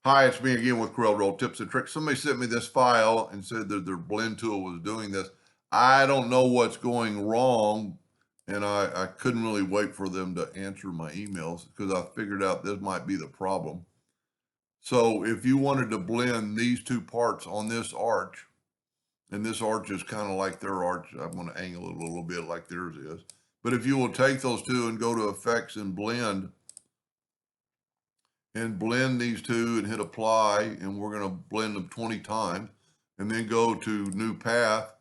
Hi, it's me again with CorelDraw tips and tricks. Somebody sent me this file and said that their blend tool was doing this. I don't know what's going wrong, and I couldn't really wait for them to answer my emails because I figured out this might be the problem. So if you wanted to blend these two parts on this arch, and this arch is kind of like their arch, I'm going to angle it a little bit like theirs is. But if you will take those two and go to Effects and blend these two and hit apply, and we're going to blend them 20 times, and then go to new path,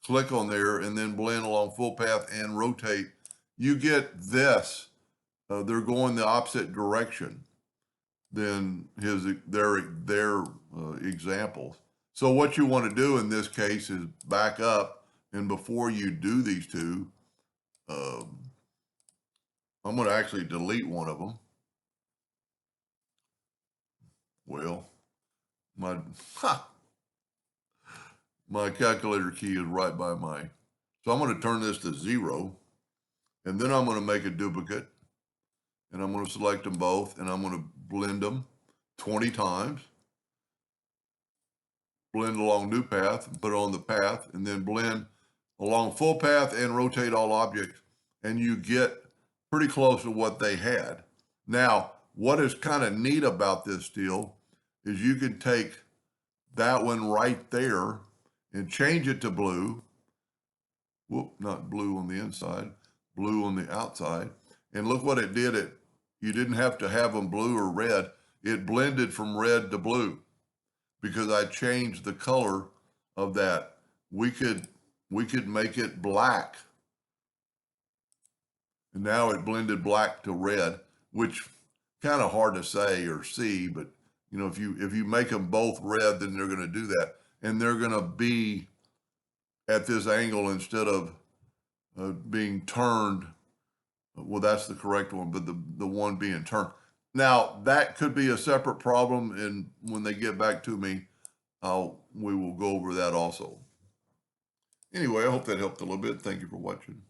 click on there, and then blend along full path and rotate. You get this. They're going the opposite direction than their examples. So what you want to do in this case is back up, and before you do these two, I'm going to actually delete one of them. Well, my my calculator key is right by mine. So I'm going to turn this to 0, and then I'm going to make a duplicate, and I'm going to select them both, and I'm going to blend them 20 times, blend along new path, and put it on the path, and then blend along full path and rotate all objects, and you get pretty close to what they had. Now, what is kind of neat about this deal is you can take that one right there and change it to blue. Whoop, not blue on the inside, blue on the outside. And look what it did. You didn't have to have them blue or red. It blended from red to blue because I changed the color of that. We could make it black. And now it blended black to red, which kind of hard to say or see, but you know, if you make them both red, then they're going to do that. And they're going to be at this angle instead of being turned. Well, that's the correct one, but the one being turned. Now, that could be a separate problem, and when they get back to me, we will go over that also. Anyway, I hope that helped a little bit. Thank you for watching.